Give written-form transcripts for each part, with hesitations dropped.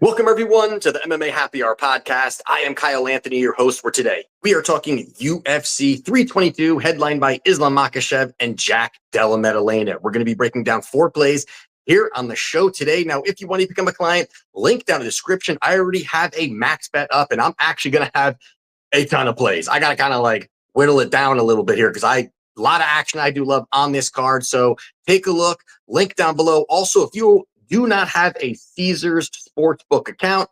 Welcome, everyone, to the MMA Happy Hour podcast. I am Kyle Anthony, your host for today. We are talking UFC 322, headlined by Islam Makhachev and Jack Della Maddalena. We're going to be breaking down 4 plays here on the show today. Now, if you want to become a client, link down in the description. I already have a max bet up, and I'm actually going to have a ton of plays. I got to kind of like whittle it down a little bit here because a lot of action I do love on this card. So take a look, link down below. Also, if you do not have a Caesars Sportsbook account,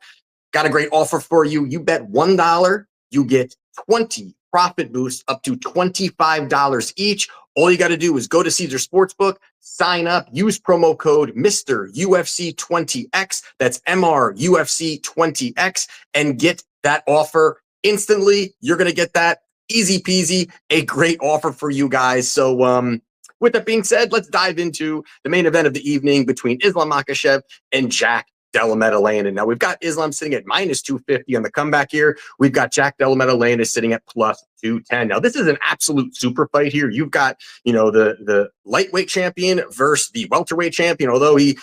got a great offer for you. You bet $1, you get 20 profit boosts up to $25 each. All you got to do is go to Caesars Sportsbook, sign up, use promo code Mr. UFC 20X. That's MRUFC 20X, and get that offer instantly. You're going to get that easy peasy, a great offer for you guys. So, with that being said, let's dive into the main event of the evening between Islam Makhachev and Jack Della Maddalena. Now, we've got Islam sitting at minus 250 on the comeback here. We've got Jack Della Maddalena sitting at plus 210. Now, this is an absolute super fight here. You've got, the lightweight champion versus the welterweight champion. Although he,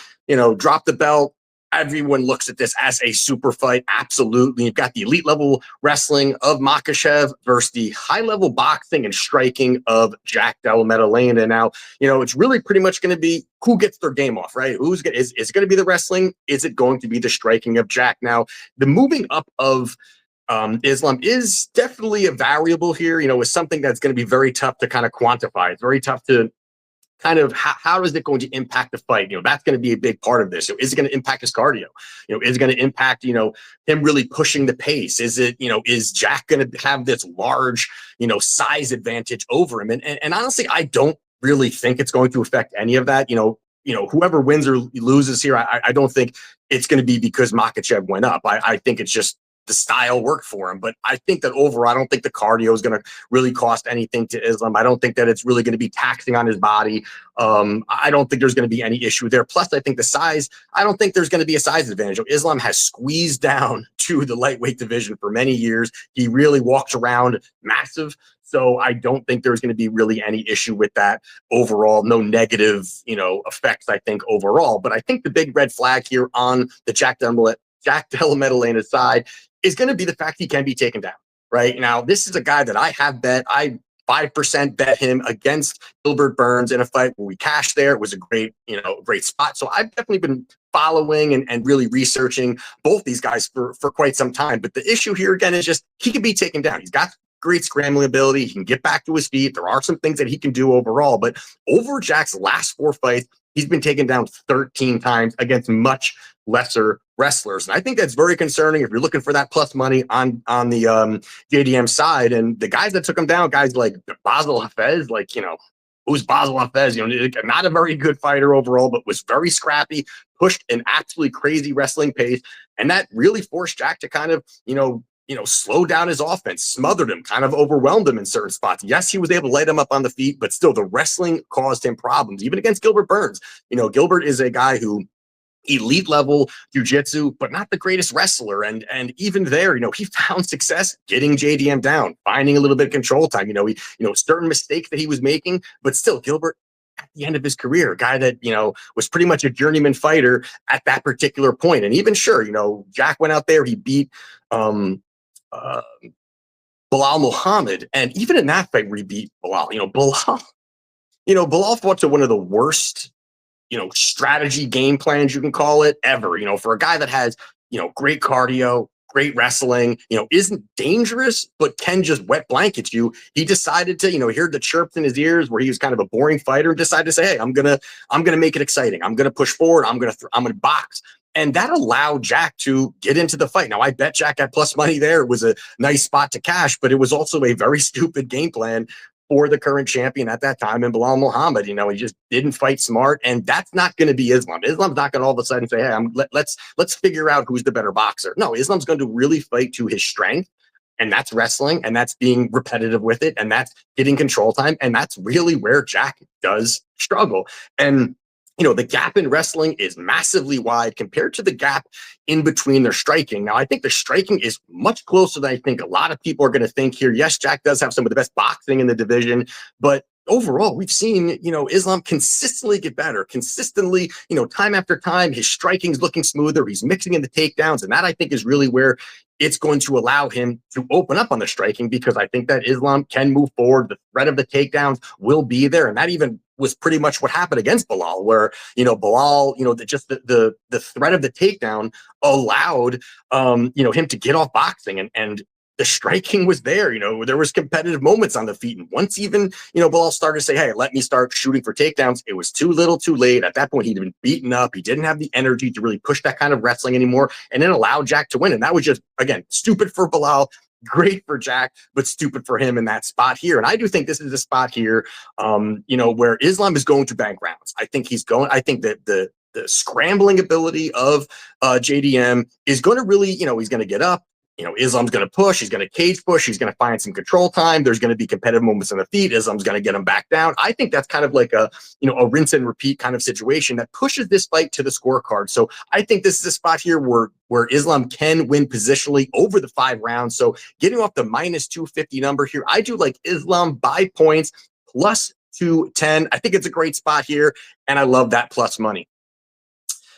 dropped the belt, everyone looks at this as a super fight. Absolutely. You've got the elite level wrestling of Makhachev versus the high level boxing and striking of Jack Della Maddalena. Now, it's really pretty much going to be who gets their game off, right? Is it going to be the wrestling? Is it going to be the striking of Jack? Now, the moving up of Islam is definitely a variable here, is something that's going to be very tough to kind of quantify. It's very tough to kind of how is it going to impact the fight? That's going to be a big part of this. So is it going to impact his cardio? Is it going to impact, him really pushing the pace? Is it, is Jack going to have this large, size advantage over him? And honestly, I don't really think it's going to affect any of that. Whoever wins or loses here, I don't think it's going to be because Makhachev went up. I think it's just the style worked for him. But I think that overall, I don't think the cardio is going to really cost anything to Islam. I don't think that it's really going to be taxing on his body. I don't think there's going to be any issue there. Plus, I think the size, I don't think there's going to be a size advantage. Islam has squeezed down to the lightweight division for many years. He really walks around massive. So I don't think there's going to be really any issue with that overall. No negative, effects, I think, overall. But I think the big red flag here on the Jack Della Maddalena side is going to be the fact he can be taken down. Right now, this is a guy that I have bet. I 5% bet him against Gilbert Burns in a fight where we cashed there. It was a great, great spot. So I've definitely been following and really researching both these guys for quite some time. But the issue here again is just he can be taken down. He's got great scrambling ability. He can get back to his feet. There are some things that he can do overall, but over Jack's last 4 fights, he's been taken down 13 times against much lesser wrestlers. And I think that's very concerning if you're looking for that plus money on the JDM side. And the guys that took him down, guys like Basel Hafez, who's Basel Hafez? Not a very good fighter overall, but was very scrappy, pushed an absolutely crazy wrestling pace. And that really forced Jack to kind of, slow down his offense, smothered him, kind of overwhelmed him in certain spots. Yes, he was able to light him up on the feet, but still the wrestling caused him problems, even against Gilbert Burns. Gilbert is a guy who elite level jiu-jitsu, but not the greatest wrestler. And even there, he found success getting JDM down, finding a little bit of control time. Certain mistakes that he was making, but still Gilbert at the end of his career, a guy that, was pretty much a journeyman fighter at that particular point. And even sure, Jack went out there, he beat Bilal Muhammad. And even in that fight where he beat Bilal, Bilal fought to one of the worst strategy game plans, you can call it, ever, for a guy that has, great cardio, great wrestling, isn't dangerous, but can just wet blanket you. He decided to, hear the chirps in his ears where he was kind of a boring fighter and decided to say, hey, I'm going to make it exciting. I'm going to push forward. I'm going to box. And that allowed Jack to get into the fight. Now, I bet Jack had plus money there. It was a nice spot to cash, but it was also a very stupid game plan for the current champion at that time in Bilal Muhammad. He just didn't fight smart, and that's not going to be Islam. Islam's not going to all of a sudden say, hey, let's figure out who's the better boxer. No, Islam's going to really fight to his strength, and that's wrestling, and that's being repetitive with it, and that's getting control time, and that's really where Jack does struggle. And the gap in wrestling is massively wide compared to the gap in between their striking. Now, I think the striking is much closer than I think a lot of people are going to think here. Yes, Jack does have some of the best boxing in the division, but overall, we've seen, Islam consistently get better, consistently, time after time, his striking's looking smoother. He's mixing in the takedowns. And that, I think, is really where it's going to allow him to open up on the striking, because I think that Islam can move forward. The threat of the takedowns will be there. And that even was pretty much what happened against Belal, where, Belal, the threat of the takedown allowed, him to get off boxing, and the striking was there. There was competitive moments on the feet. And once even, Belal started to say, hey, let me start shooting for takedowns, it was too little too late. At that point, he'd been beaten up. He didn't have the energy to really push that kind of wrestling anymore. And it allowed Jack to win. And that was just, again, stupid for Belal, great for Jack, but stupid for him in that spot here. And I do think this is a spot here, where Islam is going to bank rounds. I think that the scrambling ability of JDM is going to really, he's going to get up. Islam's going to push. He's going to cage push. He's going to find some control time. There's going to be competitive moments on the feet. Islam's going to get him back down. I think that's kind of like a rinse and repeat kind of situation that pushes this fight to the scorecard. So I think this is a spot here where Islam can win positionally over the 5 rounds. So getting off the minus 250 number here, I do like Islam by points plus 210. I think it's a great spot here, and I love that plus money.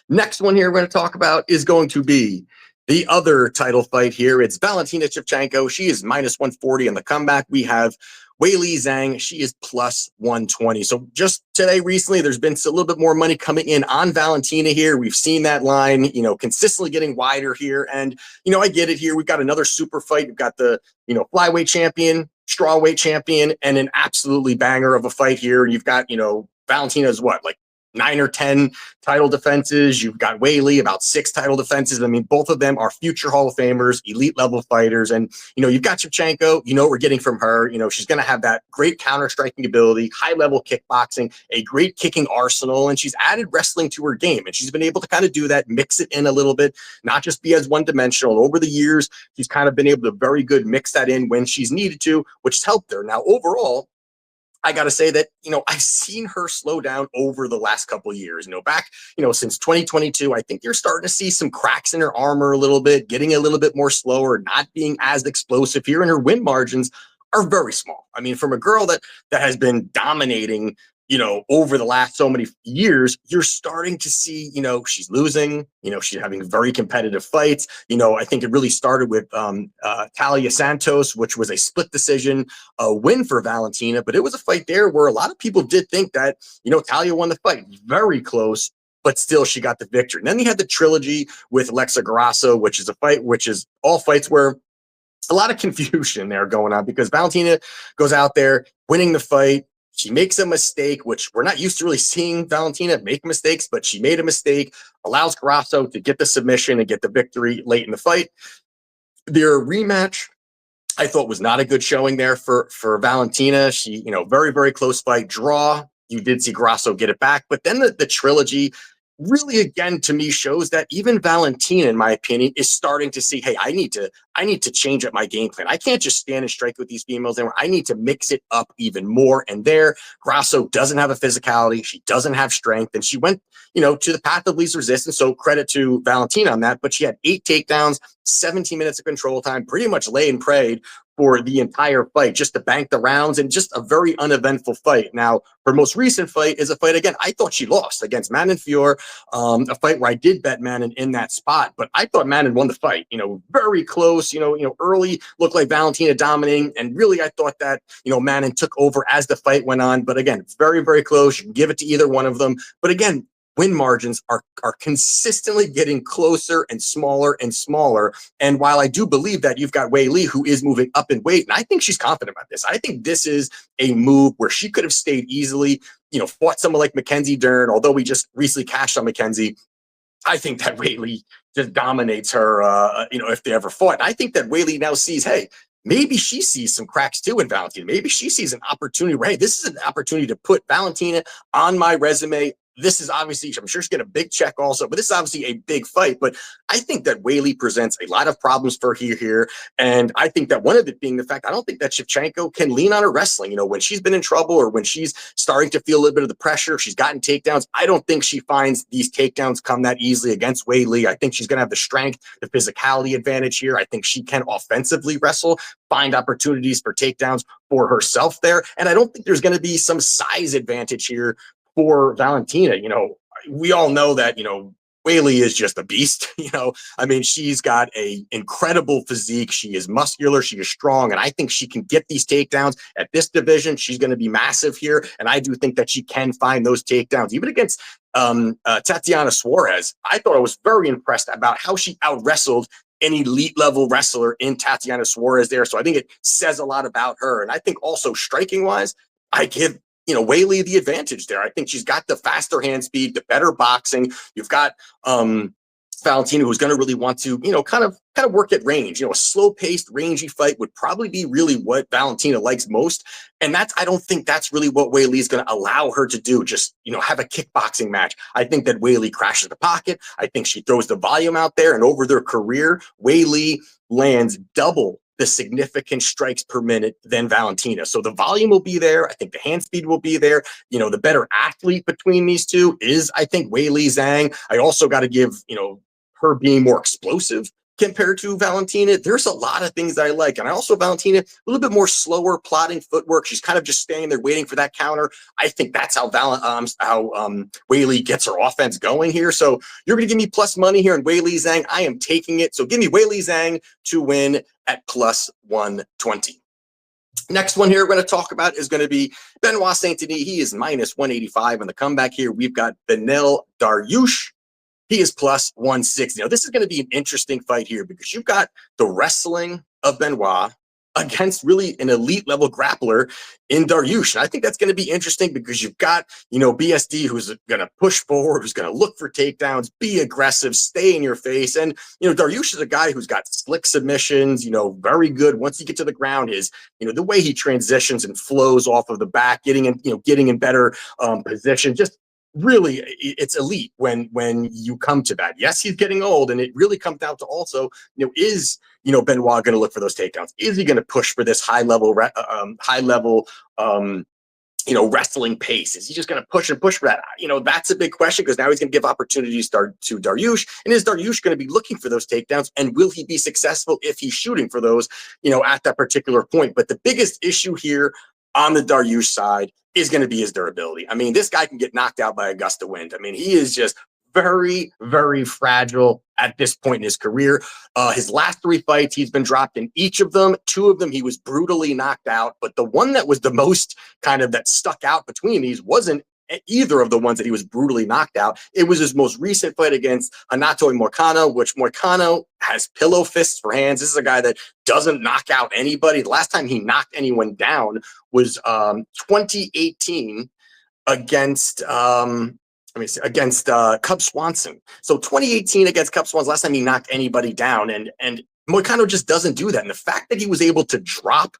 Next one here we're going to talk about is going to be the other title fight here. It's Valentina Shevchenko. She is minus 140 on the comeback. We have Weili Zhang. She is plus 120. So just today, recently, there's been a little bit more money coming in on Valentina here. We've seen that line, consistently getting wider here. And, I get it here. We've got another super fight. We've got the, flyweight champion, strawweight champion, and an absolutely banger of a fight here. You've got, Valentina's what, like 9 or 10 title defenses. You've got Weili, about 6 title defenses. I mean, both of them are future Hall of Famers, elite level fighters. And, you've got Shevchenko, we're getting from her. She's going to have that great counter striking ability, high level kickboxing, a great kicking arsenal. And she's added wrestling to her game. And she's been able to kind of do that, mix it in a little bit, not just be as one dimensional. Over the years, she's kind of been able to very good mix that in when she's needed to, which has helped her. Now, overall, I got to say that, I've seen her slow down over the last couple of years, back, since 2022. I think you're starting to see some cracks in her armor a little bit, getting a little bit more slower, not being as explosive here. And her win margins are very small. I mean, from a girl that has been dominating, over the last so many years, you're starting to see, she's losing, she's having very competitive fights. I think it really started with Talia Santos, which was a split decision win for Valentina. But it was a fight there where a lot of people did think that, Talia won the fight. Very close, but still she got the victory. And then you had the trilogy with Alexa Grasso, which is a fight, which is all fights where a lot of confusion there going on, because Valentina goes out there winning the fight. She makes a mistake, which we're not used to really seeing Valentina make mistakes, but she made a mistake, allows Grasso to get the submission and get the victory late in the fight. Their rematch, I thought, was not a good showing there for Valentina. She, very, very close fight, draw. You did see Grasso get it back, but then the trilogy really, again, to me, shows that even Valentina, in my opinion, is starting to see, hey, I need to change up my game plan. I can't just stand and strike with these females anymore. I need to mix it up even more. And there, Grasso doesn't have a physicality. She doesn't have strength. And she went, to the path of least resistance. So credit to Valentina on that. But she had 8 takedowns, 17 minutes of control time, pretty much lay and prayed for the entire fight, just to bank the rounds, and just a very uneventful fight. Now, her most recent fight is a fight, again, I thought she lost against Manon Fior, a fight where I did bet Manon in that spot, but I thought Manon won the fight, very close, early looked like Valentina dominating, and really I thought that, Manon took over as the fight went on, but again, very, very close. You can give it to either one of them, but again, win margins are consistently getting closer and smaller and smaller. And while I do believe that you've got Weili, who is moving up in weight, and I think she's confident about this. I think this is a move where she could have stayed easily, fought someone like Mackenzie Dern, although we just recently cashed on Mackenzie. I think that Weili just dominates her, if they ever fought. And I think that Weili now sees, hey, maybe she sees some cracks too in Valentina. Maybe she sees an opportunity where, hey, this is an opportunity to put Valentina on my resume. this is obviously, I'm sure she's getting a big check also, but this is obviously a big fight. But I think that Weili presents a lot of problems for her here. And I think that one of it being the fact, I don't think that Shevchenko can lean on her wrestling. You know, when she's been in trouble or when she's starting to feel a little bit of the pressure, she's gotten takedowns. I don't think she finds these takedowns come that easily against Weili. I think she's going to have the strength, the physicality advantage here. I think she can offensively wrestle, find opportunities for takedowns for herself there. And I don't think there's going to be some size advantage here for Valentina. You know, we all know that, you know, Weili is just a beast. You know, I mean, she's got a incredible physique. She is muscular. She is strong. And I think she can get these takedowns at this division. She's going to be massive here. And I do think that she can find those takedowns, even against Tatiana Suarez. I thought I was very impressed about how she out-wrestled an elite level wrestler in Tatiana Suarez there. So I think it says a lot about her. And I think also striking wise, I give, you know, Weili the advantage there. I think she's got the faster hand speed, the better boxing. You've got Valentina, who's going to really want to, you know, kind of work at range. You know, a slow-paced, rangy fight would probably be really what Valentina likes most. And I don't think that's really what Weili is going to allow her to do. Just, you know, have a kickboxing match. I think that Weili crashes the pocket. I think she throws the volume out there. And over their career, Weili lands double the significant strikes per minute than Valentina. So the volume will be there. I think the hand speed will be there. You know, the better athlete between these two is, I think, Weili Zhang. I also got to give, you know, her being more explosive compared to Valentina. There's a lot of things that I like. And I also, Valentina, a little bit more slower, plodding footwork. She's kind of just standing there waiting for that counter. I think that's how Weili gets her offense going here. So you're going to give me plus money here in Weili Zhang. I am taking it. So give me Weili Zhang to win at plus 120. Next one here we're going to talk about is going to be Benoit Saint-Denis. He is minus 185 on the comeback here. We've got Beneil Dariush. He is plus 160. Now, this is going to be an interesting fight here because you've got the wrestling of Benoit against really an elite level grappler in Dariush. And I think that's going to be interesting because you've got, you know, BSD who's going to push forward, who's going to look for takedowns, be aggressive, stay in your face. And, you know, Dariush is a guy who's got slick submissions, you know, very good. Once you get to the ground, is, you know, the way he transitions and flows off of the back, getting in better position, just really, it's elite when you come to that. Yes, he's getting old, and it really comes down to also, you know, is, you know, Benoit going to look for those takedowns? Is he going to push for this high level, you know, wrestling pace? Is he just going to push and push for that? You know, that's a big question because now he's going to give opportunities to Dariush. And is Dariush going to be looking for those takedowns? And will he be successful if he's shooting for those, you know, at that particular point? But the biggest issue here on the Dariush side is going to be his durability. I mean, this guy can get knocked out by a gust of wind. I mean, he is just very, very fragile at this point in his career. His last 3 fights, he's been dropped in each of them. 2 of them, he was brutally knocked out. But the one that was the most kind of that stuck out between these wasn't either of the ones that he was brutally knocked out. It was his most recent fight against Renato Moicano, which Moicano has pillow fists for hands. This is a guy that doesn't knock out anybody. The last time he knocked anyone down was 2018 against Cub Swanson. So 2018 against Cub Swanson, last time he knocked anybody down, and Moicano just doesn't do that. And the fact that he was able to drop,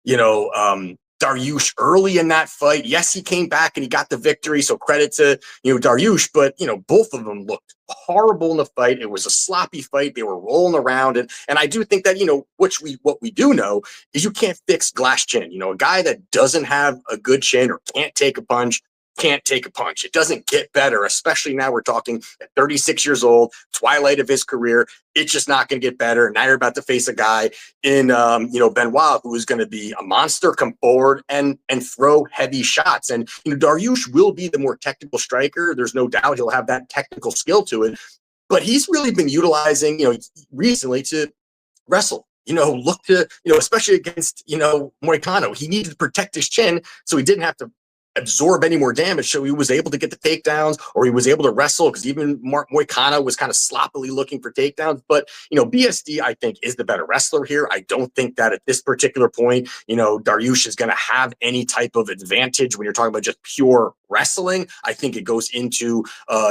you know, Dariush early in that fight. Yes, he came back and he got the victory. So credit to, you know, Dariush, but, you know, both of them looked horrible in the fight. It was a sloppy fight. They were rolling around. And I do think that, you know, what we do know is you can't fix glass chin. You know, a guy that doesn't have a good chin or can't take a punch. It doesn't get better, especially now we're talking at 36 years old, twilight of his career. It's just not going to get better. Now you're about to face a guy in, you know, Benoit, who is going to be a monster, come forward and throw heavy shots. And, you know, Dariush will be the more technical striker. There's no doubt he'll have that technical skill to it. But he's really been utilizing, you know, recently to wrestle. You know, look to, you know, especially against, you know, Moicano. He needed to protect his chin so he didn't have to absorb any more damage, so he was able to get the takedowns, or he was able to wrestle, because even Moicano was kind of sloppily looking for takedowns. But, you know, BSD, I think, is the better wrestler here. I don't think that at this particular point, you know, Dariush is going to have any type of advantage when you're talking about just pure wrestling. I think it goes into,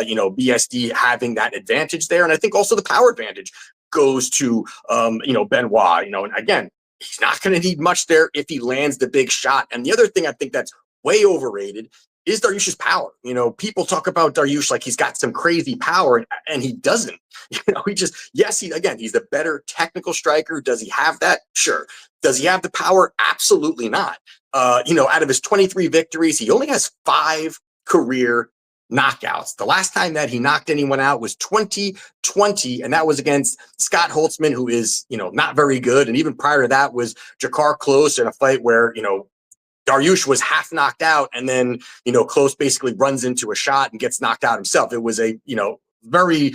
you know, BSD having that advantage there. And I think also the power advantage goes to, you know, Benoit, you know, and again, he's not going to need much there if he lands the big shot. And the other thing I think that's way overrated is Dariush's power. People talk about Dariush like he's got some crazy power, and he doesn't. He's the better technical striker. Does he have that? Sure. Does he have the power? Absolutely not. Out of his 23 victories, he only has 5 career knockouts. The last time that he knocked anyone out was 2020, and that was against Scott Holtzman, who is, not very good. And even prior to that was Jakar Close in a fight where, Dariush was half knocked out, and then, Close basically runs into a shot and gets knocked out himself. It was a, very,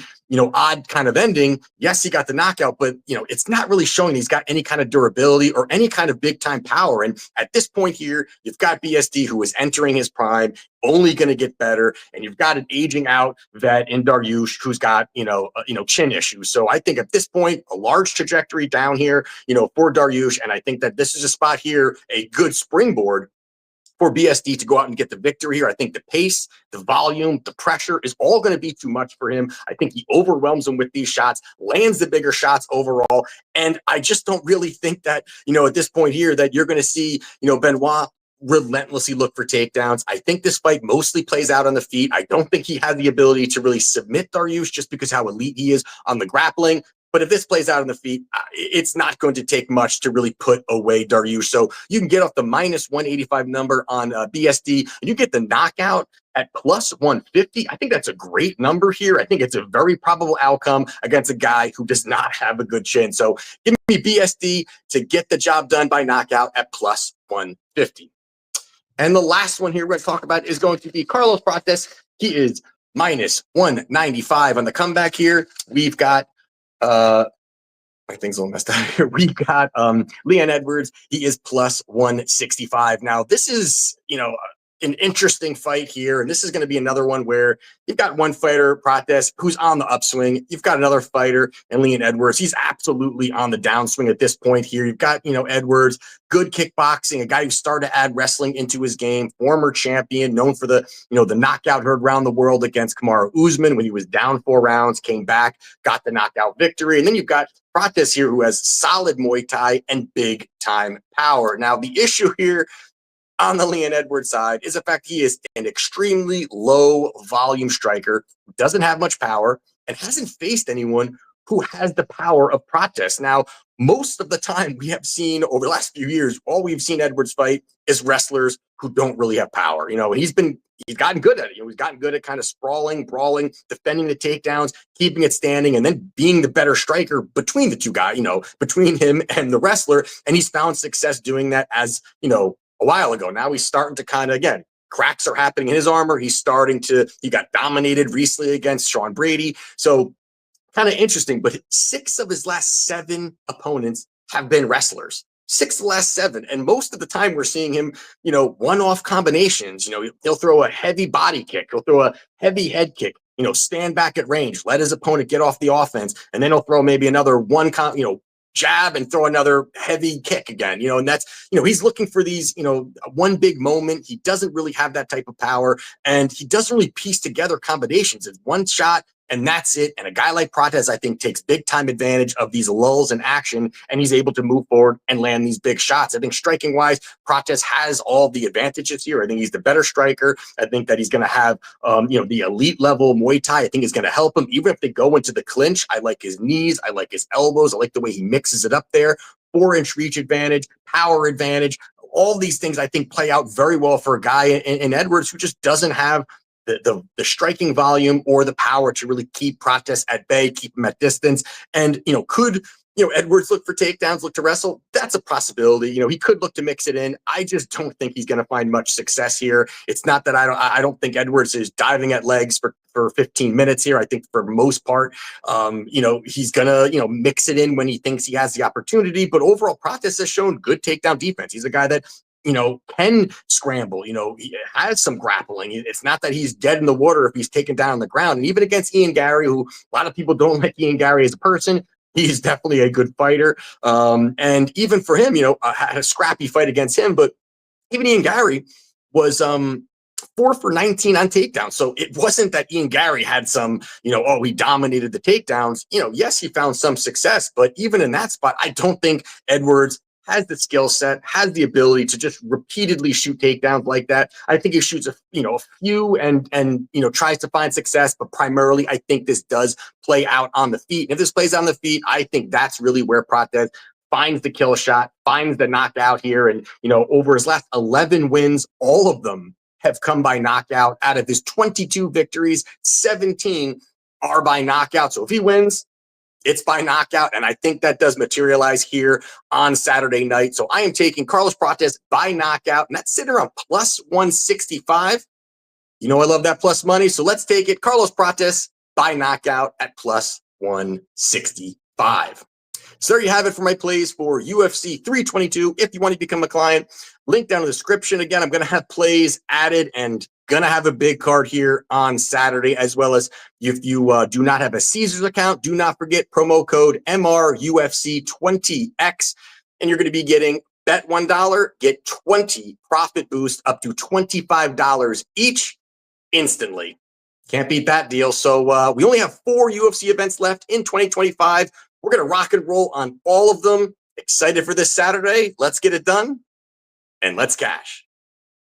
odd kind of ending. Yes, he got the knockout, but, it's not really showing he's got any kind of durability or any kind of big time power. And at this point here, you've got BSD, who is entering his prime, only going to get better. And you've got an aging out vet in Dariush, who's got, chin issues. So I think at this point, a large trajectory down here, for Dariush. And I think that this is a spot here, a good springboard for BSD to go out and get the victory here. I think the pace, the volume, the pressure is all going to be too much for him. I think he overwhelms him with these shots, lands the bigger shots overall. And I just don't really think that, at this point here, that you're going to see, Benoit relentlessly look for takedowns. I think this fight mostly plays out on the feet. I don't think he had the ability to really submit Dariush just because how elite he is on the grappling. But if this plays out on the feet, it's not going to take much to really put away Dariush. So you can get off the -185 number on BSD, and you get the knockout at +150. I think that's a great number here. I think it's a very probable outcome against a guy who does not have a good chin. So give me BSD to get the job done by knockout at +150. And the last one here we're going to talk about is going to be Carlos Prates. He is -195 on the comeback here. We've got my thing's a little messed up here. We've got Leon Edwards. He is +165. Now, this is, an interesting fight here. And this is going to be another one where you've got one fighter, Prates, who's on the upswing. You've got another fighter in Leon Edwards. He's absolutely on the downswing at this point here. You've got, Edwards, good kickboxing, a guy who started to add wrestling into his game, former champion, known for the, the knockout heard around the world against Kamaru Usman when he was down 4 rounds, came back, got the knockout victory. And then you've got Prates here, who has solid Muay Thai and big time power. Now, the issue here on the Leon Edwards side is the fact he is an extremely low volume striker, who doesn't have much power, and hasn't faced anyone who has the power of Prates. Now, most of the time we have seen over the last few years, all we've seen Edwards fight is wrestlers who don't really have power. He's gotten good at it. He's gotten good at kind of sprawling, brawling, defending the takedowns, keeping it standing, and then being the better striker between the two guys, between him and the wrestler. And he's found success doing that as, a while ago. Now he's starting to kind of, again, cracks are happening in his armor. He got dominated recently against Sean Brady. So kind of interesting, but 6 of his last 7 opponents have been wrestlers. 6 of the last 7. And most of the time we're seeing him, one-off combinations. He'll throw a heavy body kick. He'll throw a heavy head kick, stand back at range, let his opponent get off the offense. And then he'll throw maybe another jab and throw another heavy kick again, and that's, he's looking for these, one big moment. He doesn't really have that type of power, and he doesn't really piece together combinations. It's one shot and that's it. And a guy like Prates, I think, takes big time advantage of these lulls in action, and he's able to move forward and land these big shots. I think striking wise, Prates has all the advantages here. I think he's the better striker. I think that he's going to have, the elite level Muay Thai. I think is going to help him. Even if they go into the clinch, I like his knees. I like his elbows. I like the way he mixes it up there. 4-inch reach advantage, power advantage. All these things I think play out very well for a guy in Edwards who just doesn't have the striking volume or the power to really keep Prates at bay, keep him at distance. And, could, Edwards look for takedowns, look to wrestle? That's a possibility. He could look to mix it in. I just don't think he's going to find much success here. It's not that I don't think Edwards is diving at legs for 15 minutes here. I think for the most part, he's going to, mix it in when he thinks he has the opportunity. But overall, Prates has shown good takedown defense. He's a guy that can scramble, he has some grappling. It's not that he's dead in the water if he's taken down on the ground. And even against Ian Gary, who a lot of people don't like Ian Gary as a person, he's definitely a good fighter. And even for him, I had a scrappy fight against him, but even Ian Gary was 4 for 19 on takedowns. So it wasn't that Ian Gary had some, he dominated the takedowns. Yes, he found some success, but even in that spot, I don't think Edwards has the skill set, has the ability to just repeatedly shoot takedowns like that. I think he shoots a few and tries to find success, but primarily I think this does play out on the feet. And if this plays on the feet, I think that's really where Prates finds the kill shot, finds the knockout here. And over his last 11 wins, all of them have come by knockout. Out of his 22 victories, 17 are by knockout. So if he wins, it's by knockout, and I think that does materialize here on Saturday night. So I am taking Carlos Prates by knockout, and that's sitting around plus 165. I love that plus money, so let's take it. Carlos Prates by knockout at plus 165. So there you have it for my plays for UFC 322. If you want to become a client, link down in the description. Again, I'm going to have plays added and going to have a big card here on Saturday, as well as if you do not have a Caesars account, do not forget promo code MRUFC20X, and you're going to be getting bet $1, get 20 profit boost up to $25 each instantly. Can't beat that deal. So we only have 4 UFC events left in 2025. We're going to rock and roll on all of them. Excited for this Saturday. Let's get it done and let's cash.